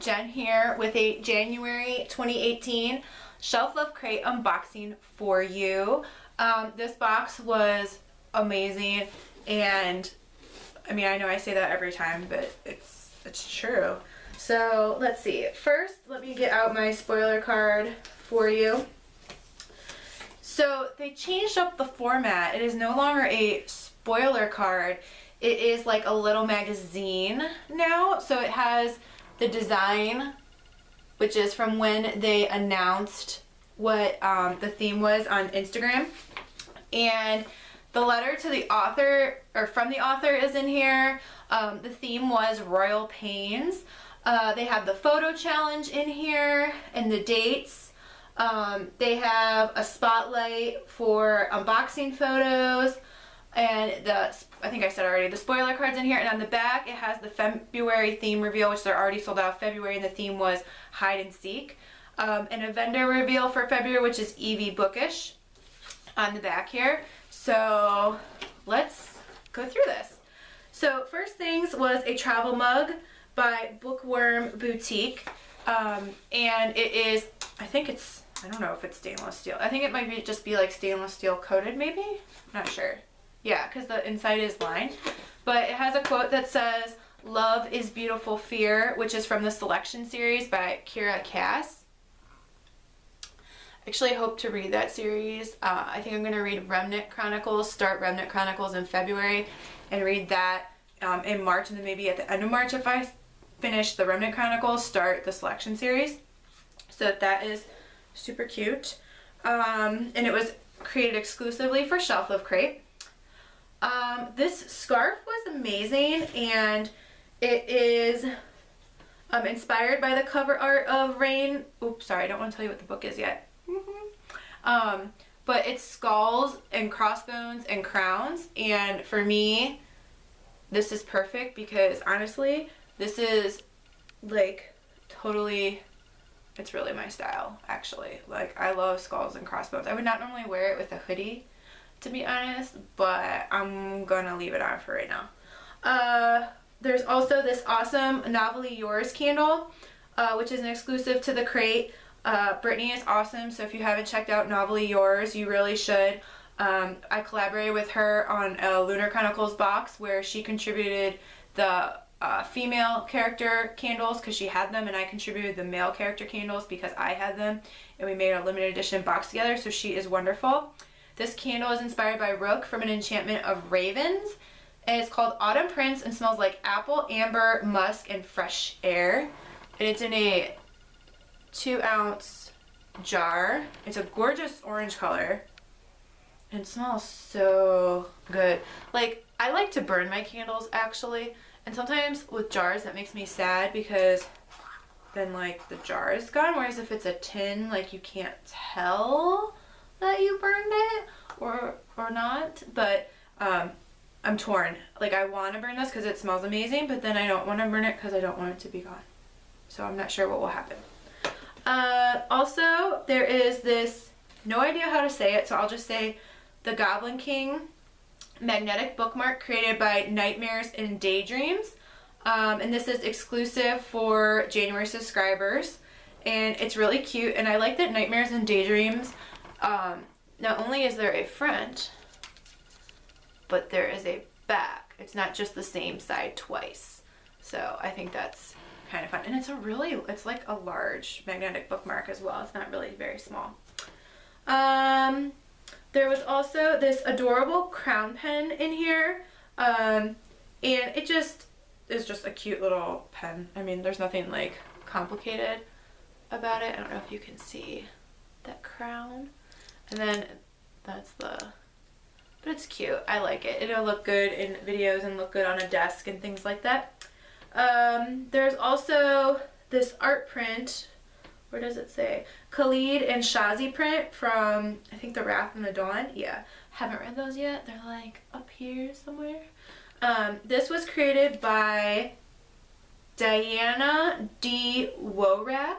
Jen here with a January 2018 Shelflove Crate unboxing for you. This box was amazing, and I mean, I know I say that every time, but it's true. So let's see. First, let me get out my spoiler card for you. So they changed up the format. It is no longer a spoiler card. It is like a little magazine now. So it has the design, which is from when they announced what the theme was on Instagram. And the letter to the author, or from the author, is in here. The theme was Royal Pains. They have the photo challenge in here and the dates. They have a spotlight for unboxing photos, and I think I said already, the spoiler cards in here. And on the back it has the February theme reveal, which they're already sold out February, and the theme was hide and seek. And a vendor reveal for February, which is Evie Bookish on the back here. So let's go through this. So first things was a travel mug by Bookworm Boutique, and it is, I don't know if it's stainless steel. I think it might just be like stainless steel coated, maybe? Not sure. Yeah, because the inside is lined. But it has a quote that says, "Love is beautiful fear," which is from the Selection series by Kira Cass. I actually hope to read that series. I think I'm going to read Remnant Chronicles, start Remnant Chronicles in February, and read that in March, and then maybe at the end of March, if I finish the Remnant Chronicles, start the Selection series. So that is super cute. And it was created exclusively for Shelflove Crate. This scarf was amazing, and it is inspired by the cover art of Rain. Oops, sorry, I don't want to tell you what the book is yet. But it's skulls and crossbones and crowns, and for me, this is perfect because honestly, this is like totally, it's really my style actually. Like, I love skulls and crossbones. I would not normally wear it with a hoodie, to be honest, but I'm gonna leave it on for right now. There's also this awesome Novelly Yours candle, which is an exclusive to the crate. Brittany is awesome, so if you haven't checked out Novelly Yours, you really should. I collaborated with her on a Lunar Chronicles box where she contributed the female character candles because she had them, and I contributed the male character candles because I had them, and we made a limited edition box together, so she is wonderful. This candle is inspired by Rook from an enchantment of ravens, and it's called Autumn Prince and smells like apple, amber, musk, and fresh air. And it's in a 2-ounce jar. It's a gorgeous orange color, and it smells so good. Like, I like to burn my candles actually, and sometimes with jars that makes me sad because then like the jar is gone, whereas if it's a tin, like, you can't tell that you burned it or not. But I'm torn. Like, I want to burn this because it smells amazing, but then I don't want to burn it because I don't want it to be gone. So I'm not sure what will happen. Also, there is this, no idea how to say it, so I'll just say the Goblin King magnetic bookmark created by Nightmares and Daydreams. And this is exclusive for January subscribers, and it's really cute. And I like that Nightmares and Daydreams, not only is there a front, but there is a back. It's not just the same side twice. So I think that's kind of fun. And it's like a large magnetic bookmark as well. It's not really very small. There was also this adorable crown pen in here. And it just is just a cute little pen. I mean, there's nothing like complicated about it. I don't know if you can see that crown. And then that's but it's cute. I like it. It'll look good in videos and look good on a desk and things like that. There's also this art print. Where does it say? Kahlid and Shazi print from, I think, The Wrath and the Dawn. Yeah, haven't read those yet. They're like up here somewhere. This was created by dianadworak.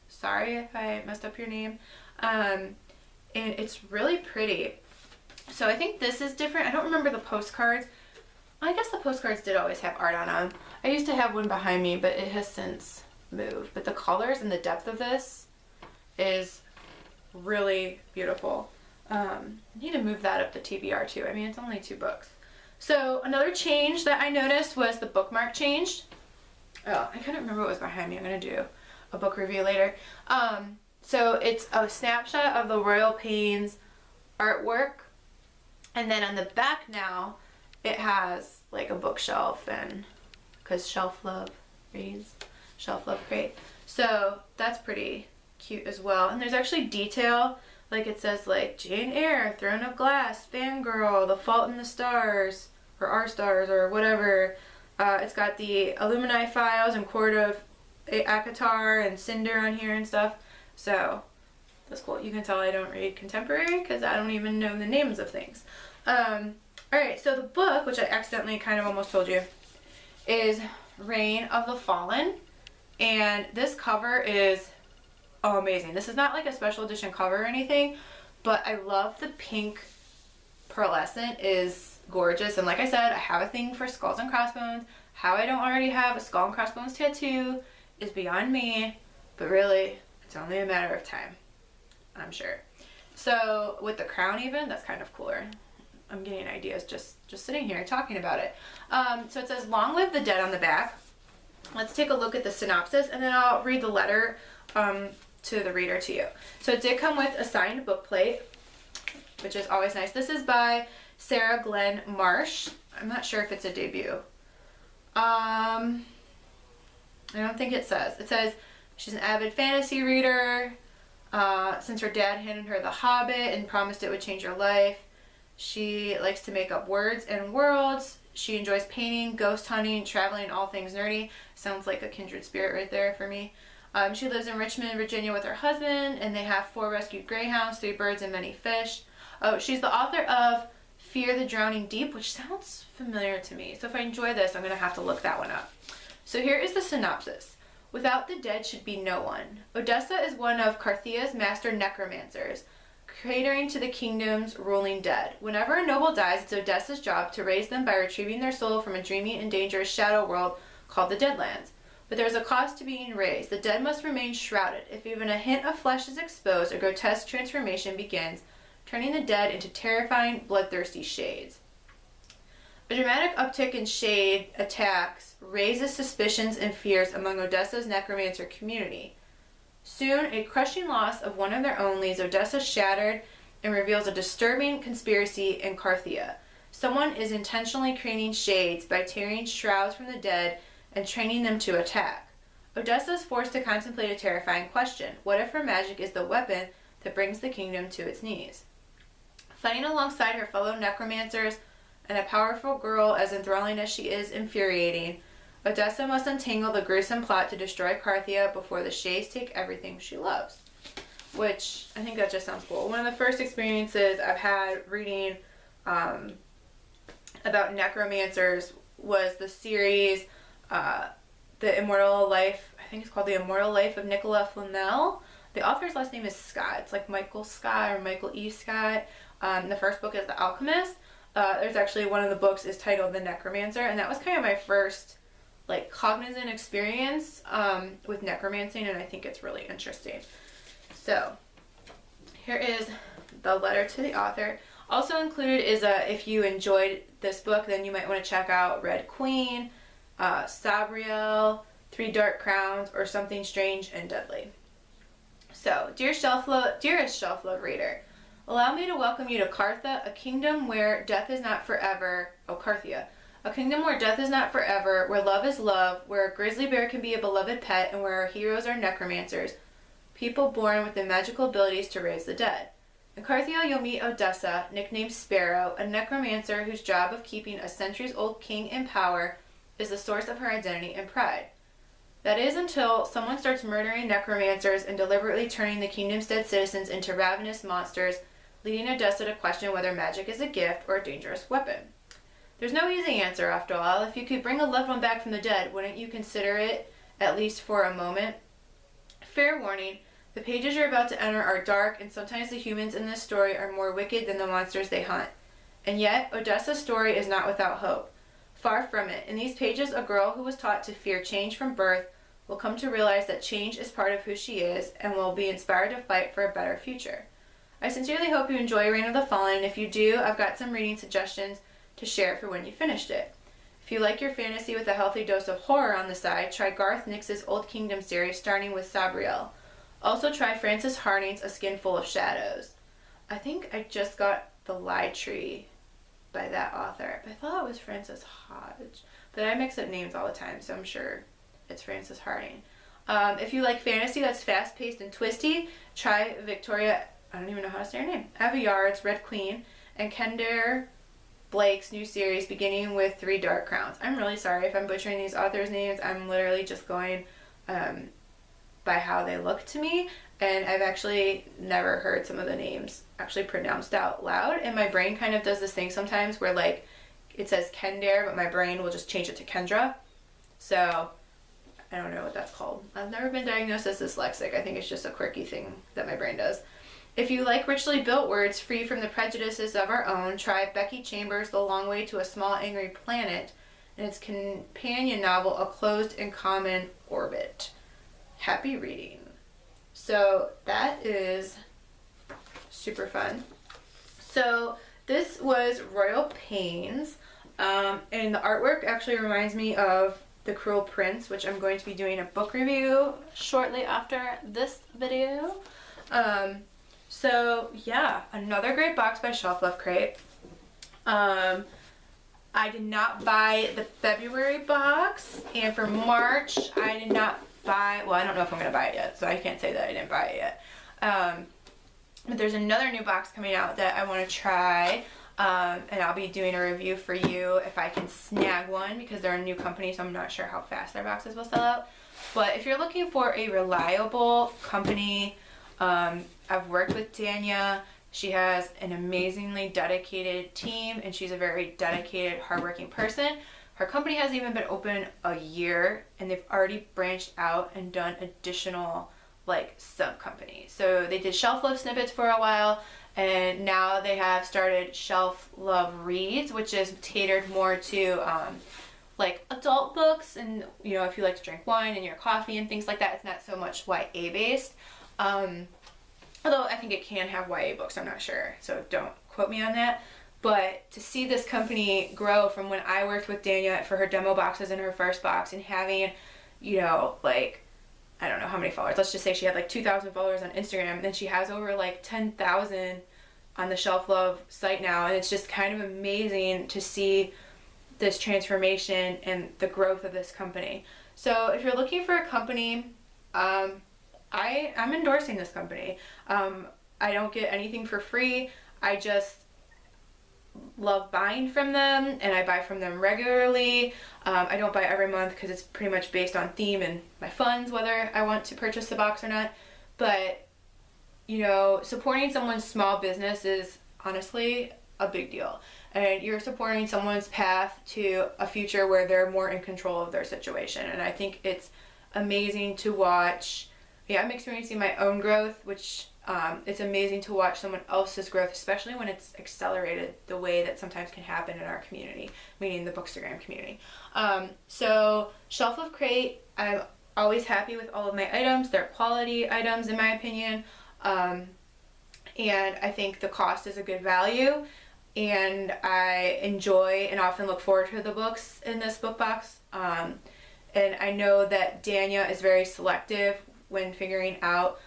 Sorry if I messed up your name. And it's really pretty. So I think this is different. I don't remember the postcards. I guess the postcards did always have art on them. I used to have one behind me, but it has since move. But the colors and the depth of this is really beautiful. I need to move that up the TBR too. I mean, it's only 2 books. So another change that I noticed was the bookmark changed. Oh, I couldn't remember what was behind me. I'm going to do a book review later. So it's a snapshot of the Royal Pains artwork. And then on the back now, it has like a bookshelf, and because Shelflove reads Shelflove Crate. So that's pretty cute as well. And there's actually detail, like it says like Jane Eyre, Throne of Glass, Fangirl, The Fault in the Stars, or Our Stars, or whatever. It's got the Illuminae files and Court of Akatar and Cinder on here and stuff. So that's cool. You can tell I don't read contemporary because I don't even know the names of things. Alright, so the book, which I accidentally kind of almost told you, is Reign of the Fallen. And this cover is amazing. This is not like a special edition cover or anything, but I love the pink pearlescent is gorgeous. And like I said, I have a thing for skulls and crossbones. How I don't already have a skull and crossbones tattoo is beyond me, but really, it's only a matter of time, I'm sure. So with the crown even, that's kind of cooler. I'm getting ideas just sitting here talking about it. So it says, "Long live the dead" on the back. Let's take a look at the synopsis, and then I'll read the letter to the reader, to you. So it did come with a signed book plate, which is always nice. This is by Sarah Glenn Marsh. I'm not sure if it's a debut. I don't think it says. It says she's an avid fantasy reader. Since her dad handed her The Hobbit and promised it would change her life. She likes to make up words and worlds. She enjoys painting, ghost hunting, traveling, all things nerdy. Sounds like a kindred spirit right there for me. She lives in Richmond, Virginia with her husband, and they have 4 rescued greyhounds, 3 birds, and many fish. Oh, she's the author of Fear the Drowning Deep, which sounds familiar to me. So if I enjoy this, I'm going to have to look that one up. So here is the synopsis. Without the dead should be no one. Odessa is one of Carthia's master necromancers, catering to the kingdom's ruling dead. Whenever a noble dies, it's Odessa's job to raise them by retrieving their soul from a dreamy and dangerous shadow world called the Deadlands. But there's a cost to being raised. The dead must remain shrouded. If even a hint of flesh is exposed, a grotesque transformation begins, turning the dead into terrifying, bloodthirsty shades. A dramatic uptick in shade attacks raises suspicions and fears among Odessa's necromancer community. Soon, a crushing loss of one of their own leaves Odessa shattered and reveals a disturbing conspiracy in Carthia. Someone is intentionally creating shades by tearing shrouds from the dead and training them to attack. Odessa is forced to contemplate a terrifying question. What if her magic is the weapon that brings the kingdom to its knees? Fighting alongside her fellow necromancers and a powerful girl as enthralling as she is infuriating, Odessa must untangle the gruesome plot to destroy Carthia before the shades take everything she loves. Which, I think that just sounds cool. One of the first experiences I've had reading about necromancers was the series, The Immortal Life, I think it's called The Immortal Life of Nicola Flamel. The author's last name is Scott. It's like Michael Scott or Michael E. Scott. The first book is The Alchemist. There's actually one of the books is titled The Necromancer, and that was kind of my first like cognizant experience with necromancy, and I think it's really interesting. So here is the letter to the author. Also included is if you enjoyed this book, then you might want to check out Red Queen, Sabriel, 3 Dark Crowns, or Something Strange and Deadly. So, dearest Shelflove reader, allow me to welcome you to Cartha, a kingdom where death is not forever. Oh, Carthia. A kingdom where death is not forever, where love is love, where a grizzly bear can be a beloved pet, and where our heroes are necromancers, people born with the magical abilities to raise the dead. In Carthia, you'll meet Odessa, nicknamed Sparrow, a necromancer whose job of keeping a centuries-old king in power is the source of her identity and pride. That is until someone starts murdering necromancers and deliberately turning the kingdom's dead citizens into ravenous monsters, leading Odessa to question whether magic is a gift or a dangerous weapon. There's no easy answer, after all. If you could bring a loved one back from the dead, wouldn't you consider it, at least for a moment? Fair warning, the pages you're about to enter are dark, and sometimes the humans in this story are more wicked than the monsters they hunt. And yet, Odessa's story is not without hope. Far from it. In these pages, a girl who was taught to fear change from birth will come to realize that change is part of who she is and will be inspired to fight for a better future. I sincerely hope you enjoy Reign of the Fallen, and if you do, I've got some reading suggestions to share for when you finished it. If you like your fantasy with a healthy dose of horror on the side, try Garth Nix's Old Kingdom series starting with Sabriel. Also try Frances Harding's A Skin Full of Shadows. I think I just got The Lie Tree by that author. I thought it was Frances Hodge, but I mix up names all the time, so I'm sure it's Frances Harding. If you like fantasy that's fast-paced and twisty, try Victoria, I don't even know how to say her name, Aveyard's Red Queen, and Kendare Blake's new series beginning with 3 Dark Crowns. I'm really sorry if I'm butchering these authors' names. I'm literally just going by how they look to me, and I've actually never heard some of the names actually pronounced out loud, and my brain kind of does this thing sometimes where like it says Kendare, but my brain will just change it to Kendra. So I don't know what that's called. I've never been diagnosed as dyslexic. I think it's just a quirky thing that my brain does. If you like richly built words free from the prejudices of our own, try Becky Chambers' The Long Way to a Small Angry Planet and its companion novel, A Closed and Common Orbit. Happy reading. So that is super fun. So this was Royal Pains, and the artwork actually reminds me of The Cruel Prince, which I'm going to be doing a book review shortly after this video. So yeah, another great box by Shelflove Crate. I did not buy the February box, and for March I did not buy, well, I don't know if I'm going to buy it yet, so I can't say that I didn't buy it yet. But there's another new box coming out that I want to try, and I'll be doing a review for you if I can snag one, because they're a new company, so I'm not sure how fast their boxes will sell out. But if you're looking for a reliable company, I've worked with Dania. She has an amazingly dedicated team, and she's a very dedicated, hardworking person. Her company hasn't even been open a year, and they've already branched out and done additional like sub companies. So they did Shelflove Snippets for a while, and now they have started Shelflove Reads, which is catered more to like adult books, and you know, if you like to drink wine and your coffee and things like that, it's not so much YA based. Although I think it can have YA books, I'm not sure, so don't quote me on that. But to see this company grow from when I worked with Dania for her demo boxes in her first box, and having, you know, like, I don't know how many followers. Let's just say she had like 2,000 followers on Instagram, and then she has over like 10,000 on the Shelflove site now, and it's just kind of amazing to see this transformation and the growth of this company. So if you're looking for a company, I'm endorsing this company. I don't get anything for free. I just love buying from them, and I buy from them regularly. I don't buy every month because it's pretty much based on theme and my funds, whether I want to purchase the box or not. But, you know, supporting someone's small business is honestly a big deal. And you're supporting someone's path to a future where they're more in control of their situation. And I think it's amazing to watch. Yeah, I'm experiencing my own growth, which it's amazing to watch someone else's growth, especially when it's accelerated the way that sometimes can happen in our community, meaning the Bookstagram community. So Shelflove Crate, I'm always happy with all of my items. They're quality items in my opinion. And I think the cost is a good value. And I enjoy and often look forward to the books in this book box. And I know that Dania is very selective when figuring out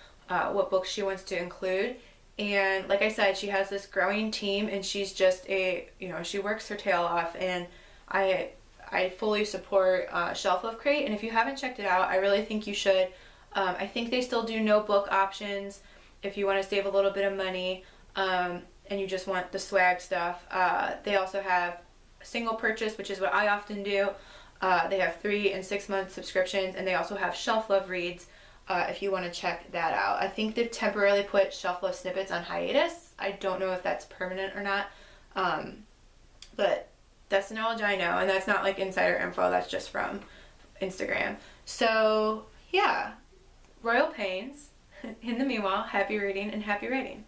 what books she wants to include. And like I said, she has this growing team, and she's just she works her tail off, and I fully support Shelflove Crate. And if you haven't checked it out, I really think you should. I think they still do no book options if you want to save a little bit of money, and you just want the swag stuff. They also have a single purchase, which is what I often do. They have 3 and 6 month subscriptions, and they also have Shelflove Reads, if you want to check that out. I think they've temporarily put Shelflove Snippets on hiatus. I don't know if that's permanent or not, but that's the knowledge I know, and that's not like insider info, that's just from Instagram. So yeah, Royal Pains. In the meanwhile, happy reading and happy writing.